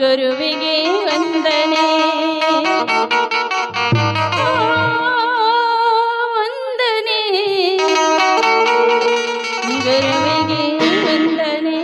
ಗುರುವಿಗೆ ವಂದನೆ ವಂದನೆ ಗುರುವಿಗೆ ವಂದನೆ.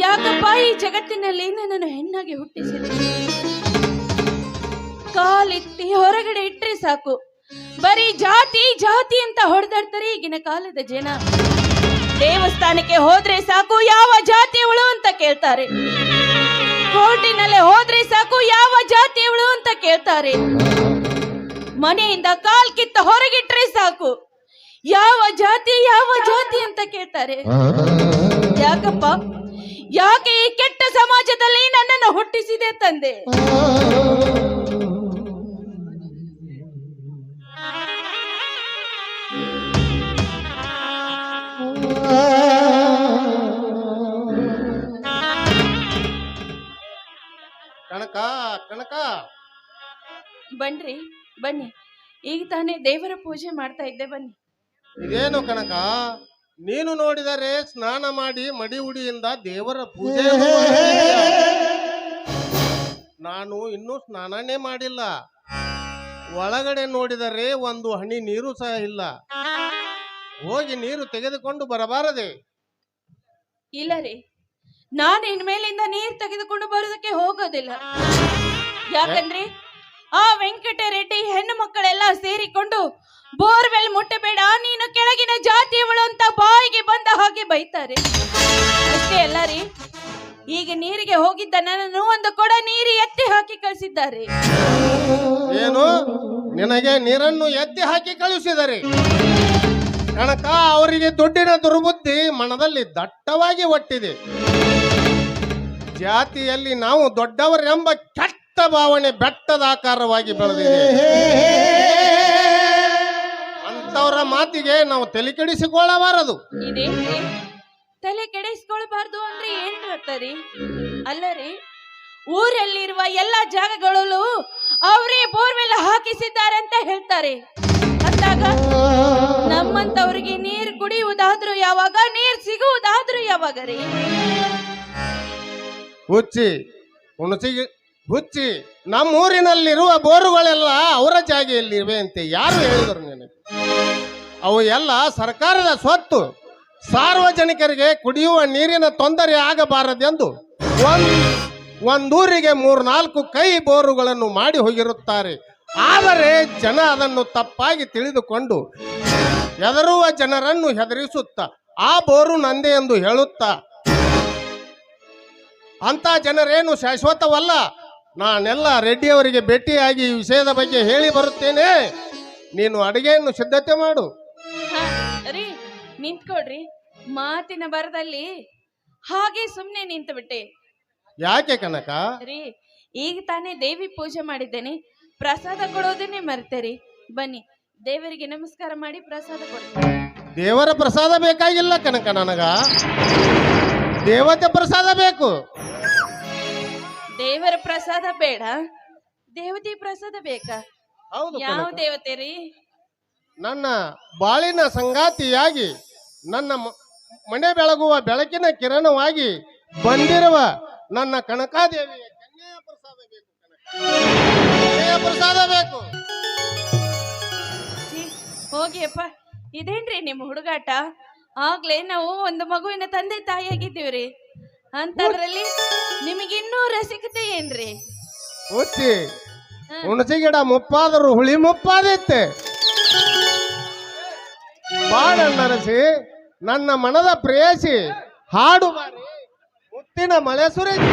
ಯಾಕಪ್ಪ ಈ ಜಗತ್ತಿನಲ್ಲಿ ನನ್ನನ್ನು ಹೆಣ್ಣಾಗಿ ಹುಟ್ಟಿಸಿದೆ? ಕಾಲೆತ್ತಿ ಹೊರಗಡೆ ಇಟ್ರೆ ಸಾಕು, ಬರೀ ಜಾತಿ ಜಾತಿ ಅಂತ ಹೊಡೆದಾಡ್ತಾರೆ ಈಗಿನ ಕಾಲದ ಜನ. ದೇವಸ್ಥಾನಕ್ಕೆ ಹೋದ್ರೆ ಸಾಕು ಯಾವ ಜಾತಿಯವಳು ಅಂತ ಕೇಳ್ತಾರೆ, ಕೋರ್ಟಿನಲ್ಲಿ ಹೋದ್ರೆ ಸಾಕು ಯಾವ ಜಾತಿಯವಳು ಅಂತ ಕೇಳ್ತಾರೆ, ಮನೆಯಿಂದ ಕಾಲ್ ಕಿತ್ತ ಹೊರಗಿಟ್ರೆ ಸಾಕು ಯಾವ ಜಾತಿ ಅಂತ ಕೇಳ್ತಾರೆ. ಯಾಕಪ್ಪ, ಯಾಕೆ ಈ ಕೆಟ್ಟ ಸಮಾಜದಲ್ಲಿ ನನ್ನನ್ನು ಹುಟ್ಟಿಸಿದೆ ತಂದೆ? ಕನಕ ಕನಕ ಬನ್ರಿ ಬನ್ನಿ, ಈಗ ತಾನೇ ದೇವರ ಪೂಜೆ ಮಾಡ್ತಾ ಇದ್ದೆ, ಬನ್ನಿ. ಇದೇನು ಕನಕ, ನೀನು ನೋಡಿದರೆ ಸ್ನಾನ ಮಾಡಿ ಮಡಿ ಉಡಿಯಿಂದ ದೇವರ ಪೂಜೆಯನ್ನು ಮಾಡುತ್ತೀಯ. ನಾನು ಇನ್ನೂ ಸ್ನಾನನೇ ಮಾಡಿಲ್ಲ. ಒಳಗಡೆ ನೋಡಿದರೆ ಒಂದು ಹನಿ ನೀರು ಸಹ ಇಲ್ಲ. ಹೋಗಿ ನೀರು ತೆಗೆದುಕೊಂಡು ಬರಬಾರದೆ? ಇಲ್ಲ ರೀ, ನಾನು ಇನ್ಮೇಲಿಂದ ನೀರ್ ತೆಗೆದುಕೊಂಡು ಬರೋದಕ್ಕೆ ಹೋಗೋದಿಲ್ಲ. ಯಾಕಂದ್ರೆ ಆ ವೆಂಕಟರೆಡ್ಡಿ ಹೆಣ್ಣು ಮಕ್ಕಳೆಲ್ಲ ಸೇರಿಕೊಂಡು ಬೋರ್ವೆಲ್ ಮುಟ್ಟಬೇಡ, ನೀನು ಕೆಳಗಿನ ಜಾತಿಯವಳು ಅಂತ ಬಾಯಿಗೆ ಬಂದ ಹಾಗೆ ಬೈತಾರೆ. ಅಷ್ಟೇ ಅಲ್ಲ ರೀ, ಈಗ ನೀರಿಗೆ ಹೋಗಿದ್ದ ನನ್ನನ್ನು ಒಂದು ಕೊಡ ನೀರು ಎತ್ತಿ ಹಾಕಿ ಕಳಿಸಿದ್ದಾರೆ. ಏನು, ನಿನಗೆ ನೀರನ್ನು ಎತ್ತಿ ಹಾಕಿ ಕಳುಹಿಸಿದರೆ? ಕಣಕ, ಅವರಿಗೆ ದುಡ್ಡಿನ ದುರ್ಬುದ್ಧಿ ಮನದಲ್ಲಿ ದಟ್ಟವಾಗಿ ಒಟ್ಟಿದೆ. ಜಾತಿಯಲ್ಲಿ ನಾವು ದೊಡ್ಡವರೆಂಬ ಕೆಟ್ಟ ಭಾವನೆ ಬೆಟ್ಟದ ಆಕಾರವಾಗಿ ಬೆಳೆದಿದೆ. ಅಂತವರ ಮಾತಿಗೆ ನಾವು ತಲೆ ಕೆಡಿಸಿಕೊಳ್ಳಬಾರದು. ಇದೇನ್ರಿ ತಲೆ ಕೆಡಿಸ್ಕೊಳ್ಬಾರ್ದು ಅಂದ್ರೆ ಏನ್ ಹೇಳ್ತಾರಿ? ಅಲ್ಲರಿ, ಊರಲ್ಲಿರುವ ಎಲ್ಲ ಜಾಗಗಳಲ್ಲೂ ಅವರೇ ಬೋರ್ವೆಲ್ ಹಾಕಿಸಿದ್ದಾರೆ ಅಂತ ಹೇಳ್ತಾರೆ. ಅಂದಾಗ ನಮ್ಮಂತವ್ರಿಗೆ ನೀರು ಕುಡಿಯುವುದಾದ್ರೂ ಯಾವಾಗ, ನೀರು ಸಿಗುವುದಾದ್ರೂ ಯಾವಾಗ ರೀ? ಹುಚ್ಚಿ, ನಮ್ಮೂರಿನಲ್ಲಿರುವ ಬೋರುಗಳೆಲ್ಲ ಅವರ ಜಾಗೆಯಲ್ಲಿವೆ ಅಂತ ಯಾರು ಹೇಳಿದರು ನಿನಗೆ? ಅವು ಎಲ್ಲ ಸರ್ಕಾರದ ಸ್ವತ್ತು. ಸಾರ್ವಜನಿಕರಿಗೆ ಕುಡಿಯುವ ನೀರಿನ ತೊಂದರೆ ಆಗಬಾರದೆಂದು ಒಂದೂರಿಗೆ 3-4 ಕೈ ಬೋರುಗಳನ್ನು ಮಾಡಿ ಹೋಗಿರುತ್ತಾರೆ. ಆದರೆ ಜನ ಅದನ್ನು ತಪ್ಪಾಗಿ ತಿಳಿದುಕೊಂಡು ಹೆದರುವ ಜನರನ್ನು ಹೆದರಿಸುತ್ತಾ ಆ ಬೋರು ನಂದೆ ಎಂದು ಹೇಳುತ್ತಾ, ಅಂತ ಜನರೇನು ಶಾಶ್ವತವಲ್ಲ. ನಾನೆಲ್ಲ ರೆಡ್ಡಿಯವರಿಗೆ ಭೇಟಿಯಾಗಿ ಈ ವಿಷಯದ ಬಗ್ಗೆ ಹೇಳಿ ಬರುತ್ತೇನೆ. ನೀನು ಅಡಿಗೆಯನ್ನು ಸಿದ್ಧತೆ ಮಾಡು. ರೀ, ನಿಂತ್ಕೊಡ್ರಿ. ಮಾತಿನ ಬರದಲ್ಲಿ ಹಾಗೆ ಸುಮ್ನೆ ನಿಂತು ಬಿಟ್ಟೆ. ಯಾಕೆ ಕನಕ? ರೀ, ಈಗ ತಾನೇ ದೇವಿ ಪೂಜೆ ಮಾಡಿದ್ದೇನೆ, ಪ್ರಸಾದ ಕೊಡೋದನ್ನೇ ಮರ್ತೇರಿ. ಬನ್ನಿ, ದೇವರಿಗೆ ನಮಸ್ಕಾರ ಮಾಡಿ ಪ್ರಸಾದ ಕೊಡ್ತೀನಿ. ದೇವರ ಪ್ರಸಾದ ಬೇಕಾಗಿಲ್ಲ ಕನಕ, ನನಗ ದೇವತೆ ಪ್ರಸಾದ ಬೇಕು. ದೇವರ ಪ್ರಸಾದ ಬೇಡ, ದೇವತೆ ಪ್ರಸಾದ ಬೇಕಾ? ಹೌದು. ಯಾವ ದೇವತೆ ರೀ? ನನ್ನ ಬಾಳಿನ ಸಂಗಾತಿಯಾಗಿ, ನನ್ನ ಮನೆ ಬೆಳಗುವ ಬೆಳಕಿನ ಕಿರಣವಾಗಿ ಬಂದಿರುವ ನನ್ನ ಕನಕಾದೇವಿಯ ಕನ್ಯೆಯ ಪ್ರಸಾದ ಬೇಕು. ಕನ್ಯೆಯ ಪ್ರಸಾದ ಬೇಕು. ಹೋಗಿಯಪ್ಪ, ಇದೇನ್ರಿ ನಿಮ್ಮ ಹುಡುಗಾಟ? ಆಗ್ಲೇ ನಾವು ಒಂದು ಮಗುವಿನ ತಂದೆ ತಾಯಿಯಾಗಿದ್ದೀವ್ರಿ, ಅಂತದ್ರಲ್ಲಿ ನಿಮಗಿನ್ನೂ ರಸಿಕತೆ ಏನ್ರಿ? ಹುಚ್ಚಿ, ಹುಣಸಿ ಗಿಡ ಮುಪ್ಪಾದರೂ ಹುಳಿ ಮುಪ್ಪಾದೈತೆ. ಬಾಳನ್ನರಸಿ ನನ್ನ ಮನದ ಪ್ರೇಯಸಿ, ಹಾಡು ಬಾರಿ ಮುತ್ತಿನ ಮಳೆ ಸುರೇಶಿ.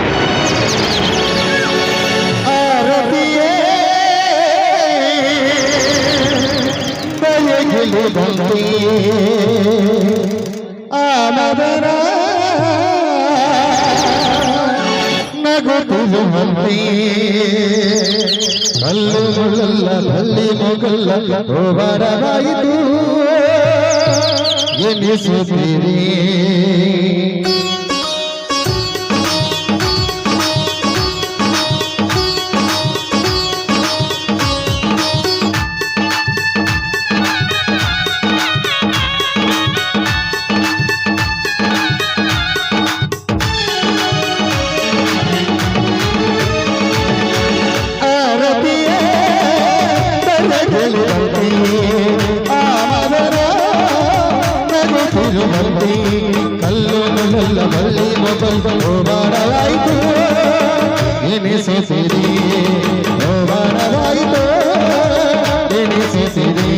ಎನಿಸುತ್ತೀರಿ ಕಲ್ಲು ಬಳ್ಳಿ ಮೊಬೈಲ್ ಎನಿಸಿರಿ ಓಬಾರವಾಯಿತು ಎನಿಸಿರಿ.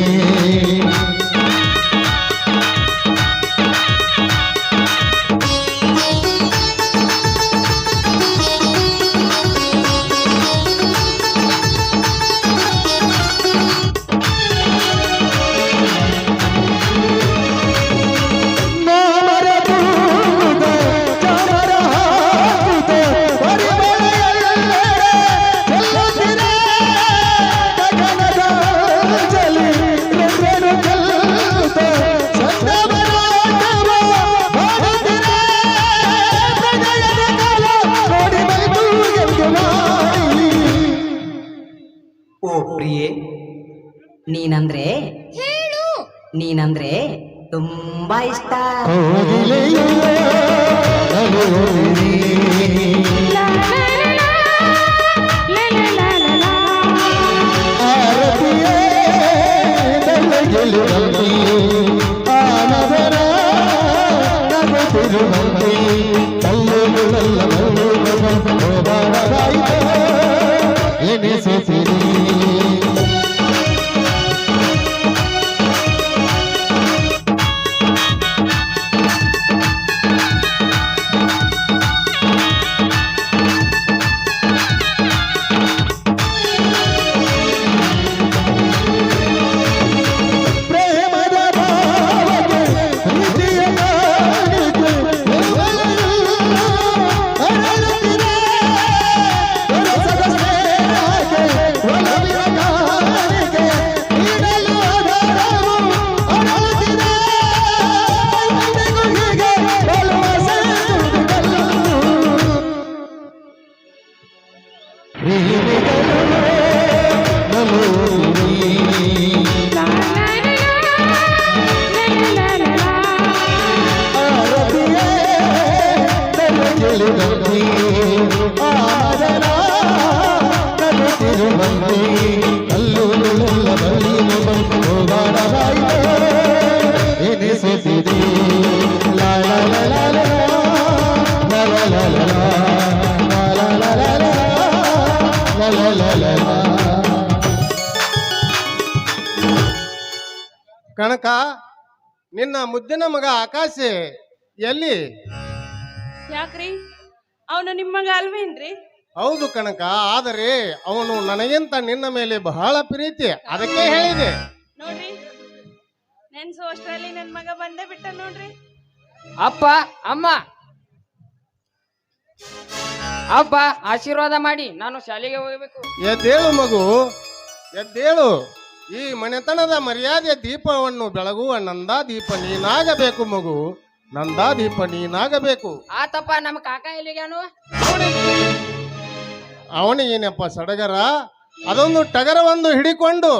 ಓ ಪ್ರಿಯೆ, ನೀನಂದ್ರೆ ತುಂಬಾ ಇಷ್ಟ. ಕೋಗಿಲೆಯುಳ್ಳ ನಲಿಯುವಿರಿ. ಆರತಿಯೇ ಬೆಳಗಿರುವಂತೆ, ಆನದರ ನಗುತ್ತಿರುವಂತೆ, ಕಲ್ಲುಗಳಲ್ಲ ಹೋದಾಡದಾಯಿತ ಎನಿಸುತ್ತಿರಿ. ಪ್ರೇಮದ ಭಾವಕ್ಕೆ ಪ್ರೀತಿಯ ಕಾಣಿಕೆ ಅರಳುತ್ತಿದೆ. ಹೊರಸದ ಸ್ನೇಹಕ್ಕೆ ಒಲವಿನ ಕಾಣಿಕೆ ನೀಡಲು ಆಧಾರವು ಅರಳುತ್ತಿದೆ. ಎಂದಿಗೂ ಹೀಗೆ ಬಲುವ ಸೇತುವೆಗಳು ಪ್ರೇಮಿಗಳು ನಲುವುರಿ. ಆರತಿಯೇ ಬೆಳಗಿರುವಂತೆ, ಆದರ ನಗುತ್ತಿರುವಂತೆ, ಕಲ್ಲುಗಳೆಲ್ಲ ಬಲಿನು ಬಂದು ಹೋದಾಡದಾಯಿತ ಎನಿಸುತ್ತಿದೆ. ಲಾ ಲಾ ಲಾ ಲಾ ಲಾ, ಲಾ ಲಾ ಲಾ ಲಾ ಲಾ, ಲಾ ಲಾ ಲಾ ಲಾ ಲಾ, ಲಾ ಲಾ ಲಾ ಲಾ ಲಾ. ಕಣಕ, ನಿನ್ನ ಮುದ್ದಿನ ಮಗ ಆಕಾಶ ಎಲ್ಲಿ? ಯಾಕ್ರಿ ಅವನು ನಿಮ್ಮ ಮಗ ಅಲ್ವೇನ್ರಿ? ಹೌದು ಕಣಕ, ಆದರೆ ಅವನು ನನಗಿಂತ ನಿನ್ನ ಮೇಲೆ ಬಹಳ ಪ್ರೀತಿ, ಅದಕ್ಕೆ ಹೇಳಿದೆ. ನೋಡ್ರಿ, ನೆನ್ಸು ಅಷ್ಟರಲ್ಲಿ ನನ್ ಮಗ ಬಂದೇ ಬಿಟ್ಟ ನೋಡ್ರಿ. ಅಪ್ಪ ಅಮ್ಮ ಅಪ್ಪ ಆಶೀರ್ವಾದ ಮಾಡಿ, ನಾನು ಶಾಲೆಗೆ ಹೋಗಬೇಕು. ಎದ್ದೇಳು ಮಗು, ಎದ್ದೇಳು. ಈ ಮನೆತನದ ಮರ್ಯಾದೆ ದೀಪವನ್ನು ಬೆಳಗುವ ನಂದಾದೀಪ ನೀನಾಗಬೇಕು ಮಗು, ನಂದಾದೀಪ ನೀನಾಗಬೇಕು. ಆತಪ್ಪ, ನಮ್ಮ ಕಾಕ ಎಲ್ಲಿಗ್ಯಾನು? ಅವನಿಗೇನಪ್ಪ ಸಡಗರ, ಅದೊಂದು ಟಗರವನ್ನು ಹಿಡಿಕೊಂಡು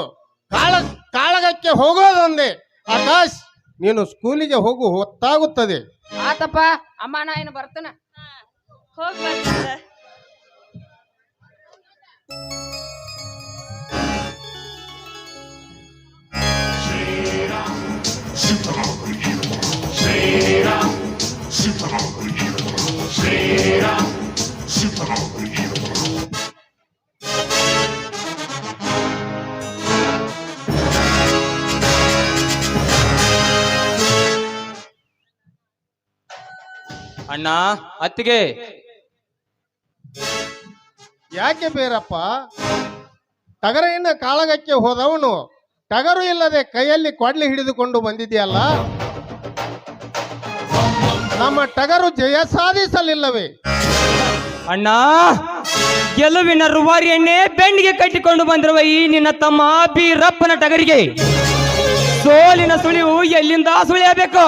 ಕಾಳಗಕ್ಕೆ ಹೋಗೋದೊಂದೇ. ಆಕಾಶ್, ನೀನು ಸ್ಕೂಲಿಗೆ ಹೋಗು, ಹೊತ್ತಾಗುತ್ತದೆ. ಆತಪ್ಪ, ಅಮ್ಮ ನಾ ಏನು ಬರ್ತೇನ. ಹೋಗ್ ಬರ್ತಾರ. ಅಣ್ಣ, ಅತ್ತಿಗೆ. ಯಾಕೆ ಬೇರಪ್ಪ? ಟಗರಿನ ಕಾಳಗಕ್ಕೆ ಹೋದವನು ಟಗರು ಇಲ್ಲದೆ ಕೈಯಲ್ಲಿ ಕೊಡ್ಲಿ ಹಿಡಿದುಕೊಂಡು ಬಂದಿದೆಯಲ್ಲ, ನಮ್ಮ ಟಗರು ಜಯ ಸಾಧಿಸಲಿಲ್ಲವೇ? ಅಣ್ಣ, ಗೆಲುವಿನ ರುವಾರಿಯನ್ನೇ ಬೆನ್ನಿಗೆ ಕಟ್ಟಿಕೊಂಡು ಬಂದಿರುವ ಈ ನಿನ್ನ ತಮ್ಮ ಬೀರಪ್ಪನ ಟಗರಿಗೆ ಸೋಲಿನ ಸುಳಿವು ಎಲ್ಲಿಂದ ಸುಳಿಯಬೇಕು?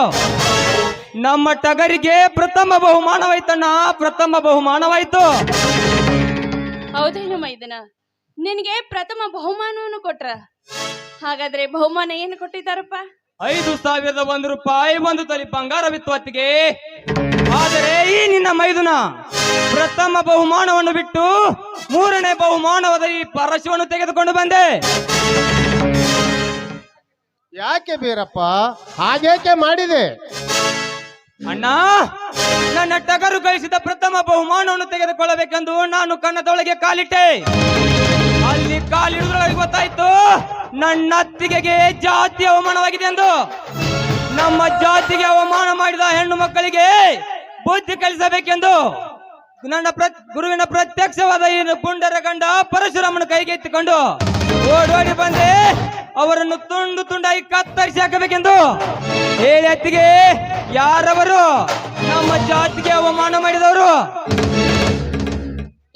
ನಮ್ಮ ಟಗರಿಗೆ ಪ್ರಥಮ ಬಹುಮಾನವಾಯ್ತಣ್ಣ, ಪ್ರಥಮ ಬಹುಮಾನವಾಯ್ತು. ಹೌದೇನು ಮೈದನ, ನಿನಗೆ ಪ್ರಥಮ ಬಹುಮಾನವನ್ನು ಕೊಟ್ರ? ಹಾಗಾದ್ರೆ ಬಹುಮಾನ ಏನು ಕೊಟ್ಟಿದ್ದಾರಪ್ಪ? 5,001 ರೂಪಾಯಿ, ಒಂದು ತೊಲಿ ಬಂಗಾರವಿತ್ತು ಅತ್ತಿಗೆ. ಆದರೆ ಈ ನಿನ್ನ ಮೈದುನ ಪ್ರಥಮ ಬಹುಮಾನವನ್ನು ಬಿಟ್ಟು 3ನೇ ಬಹುಮಾನವಾದ ಈ ಪರಶುವನ್ನು ತೆಗೆದುಕೊಂಡು ಬಂದೆ. ಯಾಕೆ ಬೀರಪ್ಪ ಹಾಗೇಕೆ ಮಾಡಿದೆ? ಅಣ್ಣ, ನನ್ನ ಟಗರು ಗಳಿಸಿದ ಪ್ರಥಮ ಬಹುಮಾನವನ್ನು ತೆಗೆದುಕೊಳ್ಳಬೇಕೆಂದು ನಾನು ಕನ್ನದೊಳಗೆ ಕಾಲಿಟ್ಟೆ. ಅಲ್ಲಿ ಕಾಲಿಡುವುದರೊಳಗೆ ಗೊತ್ತಾಯ್ತು ನನ್ನ ಅತ್ತಿಗೆಗೆ ಜಾತಿ ಅವಮಾನವಾಗಿದೆ ಎಂದು. ನಮ್ಮ ಜಾತಿಗೆ ಅವಮಾನ ಮಾಡಿದ ಹೆಣ್ಣು ಮಕ್ಕಳಿಗೆ ಬುದ್ಧಿ ಕಲಿಸಬೇಕೆಂದು ನನ್ನ ಗುರುವಿನ ಪ್ರತ್ಯಕ್ಷವಾದ ಈ ಪುಂಡರ ಗಂಡ ಪರಶುರಾಮನ ಕೈಗೆ ಎತ್ತಿಕೊಂಡು ಓಡೋಡಿ ಬಂದೆ. ಅವರನ್ನು ತುಂಡು ತುಂಡಾಗಿ ಕತ್ತರಿಸಿ ಹಾಕಬೇಕೆಂದು ಹೇಳಿ ಅತ್ತಿಗೆ, ಯಾರವರು ನಮ್ಮ ಜಾತಿಗೆ ಅವಮಾನ ಮಾಡಿದವರು?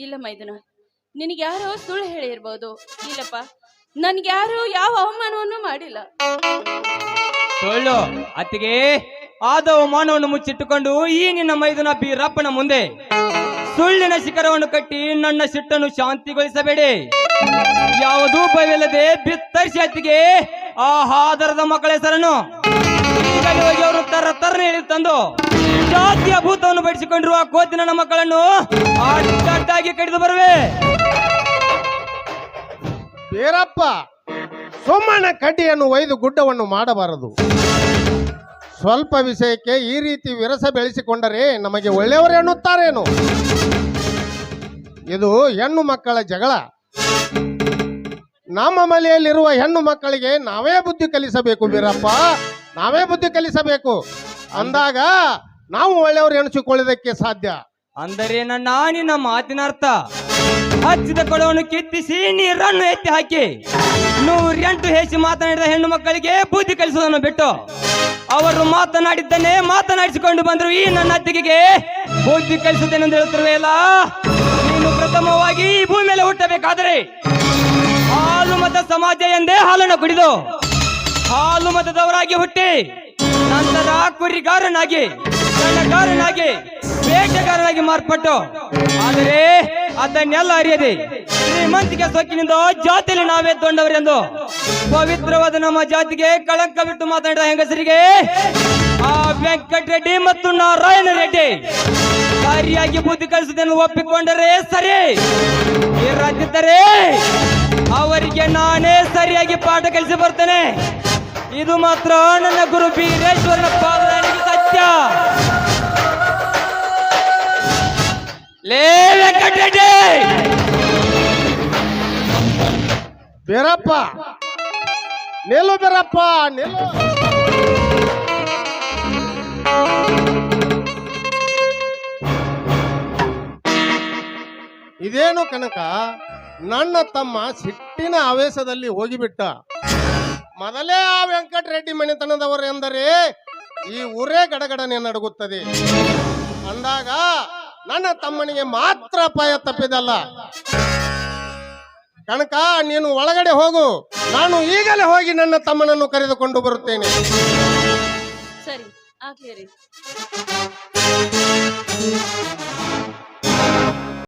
ಇಲ್ಲ ಮೈದನ, ನಿನಗೆ ಯಾರೋ ಸುಳ್ಳು ಹೇಳಿರ್ಬೋದು. ಇಲ್ಲಪ್ಪ, ನನ್ಗೆ ಯಾರು ಯಾವ ಅವಮಾನವನ್ನು ಮಾಡಿಲ್ಲ. ಸುಳ್ಳು ಅತ್ತಿಗೆ. ಆದ ಅವಮಾನವನ್ನು ಮುಚ್ಚಿಟ್ಟುಕೊಂಡು ಈ ನಿನ್ನ ಮೈದುನ ಬೀರಪ್ಪನ ಮುಂದೆ ಸುಳ್ಳಿನ ಶಿಖರವನ್ನು ಕಟ್ಟಿ ನನ್ನ ಸಿಟ್ಟನ್ನು ಶಾಂತಿಗೊಳಿಸಬೇಡಿ. ಯಾವುದೂ ಭಯವಿಲ್ಲದೆ ಬಿತ್ತರಿಸಿ ಅತ್ತಿಗೆ ಆ ಹಾದರದ ಮಕ್ಕಳ ಹೆಸರನ್ನು ಈಗಲೇ ಹೋಗಿ ಅವರು ತರನೆ ಹೇಳಿ ತಂದು ಜಾತಿಯ ಭೂತವನ್ನು ಬಡಿಸಿಕೊಂಡಿರುವ ಕೋತಿ ನನ್ನ ಮಕ್ಕಳನ್ನು ಅಡ್ಡಾಗಿ ಕಡಿದು ಬರುವೆ. ಬೇರಪ್ಪ, ಸುಮ್ಮನೆ ಕಡ್ಡಿಯನ್ನು ಒಯ್ದು ಗುಡ್ಡವನ್ನು ಮಾಡಬಾರದು. ಸ್ವಲ್ಪ ವಿಷಯಕ್ಕೆ ಈ ರೀತಿ ವಿರಸ ಬೆಳೆಸಿಕೊಂಡರೆ ನಮಗೆ ಒಳ್ಳೆಯವರು ಎನ್ನುತ್ತಾರೇನು? ಇದು ಹೆಣ್ಣು ಮಕ್ಕಳ ಜಗಳ. ನಮ್ಮ ಮನೆಯಲ್ಲಿರುವ ಹೆಣ್ಣು ಮಕ್ಕಳಿಗೆ ನಾವೇ ಬುದ್ಧಿ ಕಲಿಸಬೇಕು ಬೀರಪ್ಪ, ನಾವೇ ಬುದ್ಧಿ ಕಲಿಸಬೇಕು. ಅಂದಾಗ ನಾವು ಒಳ್ಳೆಯವರು ಎಣಿಸಿಕೊಳ್ಳೋದಕ್ಕೆ ಸಾಧ್ಯ. ಅಂದರೆ ನಿನ್ನ ಮಾತಿನ ಅರ್ಥ ಹಚ್ಚಿದ ಕೊಳವನ್ನು ಕಿತ್ತಿಸಿ ನೀರನ್ನು ಎತ್ತಿ ಹಾಕಿ 108 ಹೇಸಿ ಮಾತನಾಡಿದ ಹೆಣ್ಣು ಮಕ್ಕಳಿಗೆ ಬುದ್ಧಿ ಕಲಿಸುವುದನ್ನು ಬಿಟ್ಟು ಅವರು ಮಾತನಾಡಿದ್ದನ್ನೇ ಮಾತನಾಡಿಸಿಕೊಂಡು ಬಂದರು ಈ ನನ್ನ ಅತ್ತಿಗೆಗೆ ಬುದ್ಧಿ ಕಲಿಸುತ್ತೇನೆಂದು ಹೇಳುತ್ತಿರುವೆಯಲ್ಲ. ನೀನು ಪ್ರಥಮವಾಗಿ ಈ ಭೂಮಿ ಮೇಲೆ ಹುಟ್ಟಬೇಕಾದರೆ ಹಾಲು ಮತ ಸಮಾಜ ಎಂದೇ ಹಾಲನ್ನು ಕುಡಿದು ಹಾಲು ಮತದವರಾಗಿ ಹುಟ್ಟಿ ನಂತರ ಕುರಿಗಾರನಾಗಿ ಕಳ್ಳಗಾರನಾಗಿ ಬೇಟೆಗಾರನಾಗಿ ಮಾರ್ಪಟ್ಟು, ಆದರೆ ಅದನ್ನೆಲ್ಲ ಅರಿಯದೆ ಶ್ರೀಮಂತಿಕೆ ಸೊಕ್ಕಿನಿಂದ ಜಾತಿಯಲ್ಲಿ ನಾವೇ ದೊಡ್ಡವರೆಂದು ಪವಿತ್ರವಾದ ನಮ್ಮ ಜಾತಿಗೆ ಕಳಂಕ ಬಿಟ್ಟು ಮಾತನಾಡಿದ ಹೆಂಗಸರಿಗೆ ಆ ವೆಂಕಟರೆಡ್ಡಿ ಮತ್ತು ನಾರಾಯಣ ರೆಡ್ಡಿ ಸರಿಯಾಗಿ ಬುದ್ಧಿ ಕಲಿಸುವುದನ್ನು ಒಪ್ಪಿಕೊಂಡರೆ ಸರಿ, ಇರದಿದ್ದರೆ ಅವರಿಗೆ ನಾನೇ ಸರಿಯಾಗಿ ಪಾಠ ಕಲಿಸಿ ಬರ್ತೇನೆ. ಇದು ಮಾತ್ರ ನನ್ನ ಗುರು ಬೀರೇಶ್ವರನ ಪಾದಗಳಿಗೆ ಸತ್ಯ. ಲೇ ವೆಂಕಟರೆಡ್ಡಿ, ಬೇರಪ್ಪ ನಿಲ್ಲು, ಬೇರಪ್ಪ ನಿಲ್ಲು. ಇದೇನು ಕನಕ, ನನ್ನ ತಮ್ಮ ಸಿಟ್ಟಿನ ಆವೇಶದಲ್ಲಿ ಹೋಗಿಬಿಟ್ಟ. ಮೊದಲೇ ಆ ವೆಂಕಟರೆಡ್ಡಿ ಮನೆತನದವರು ಎಂದರೆ ಈ ಊರೇ ಗಡಗಡನೆ ನಡುಗುತ್ತದೆ. ಅಂದಾಗ ನನ್ನ ತಮ್ಮನಿಗೆ ಮಾತ್ರ ಅಪಾಯ ತಪ್ಪಿದಲ್ಲ. ಕನಕ, ನೀನು ಒಳಗಡೆ ಹೋಗು, ನಾನು ಈಗಲೇ ಹೋಗಿ ನನ್ನ ತಮ್ಮನನ್ನು ಕರೆದುಕೊಂಡು ಬರುತ್ತೇನೆ. ಸರಿ, ಆಗ್ಲಿ ರೀ.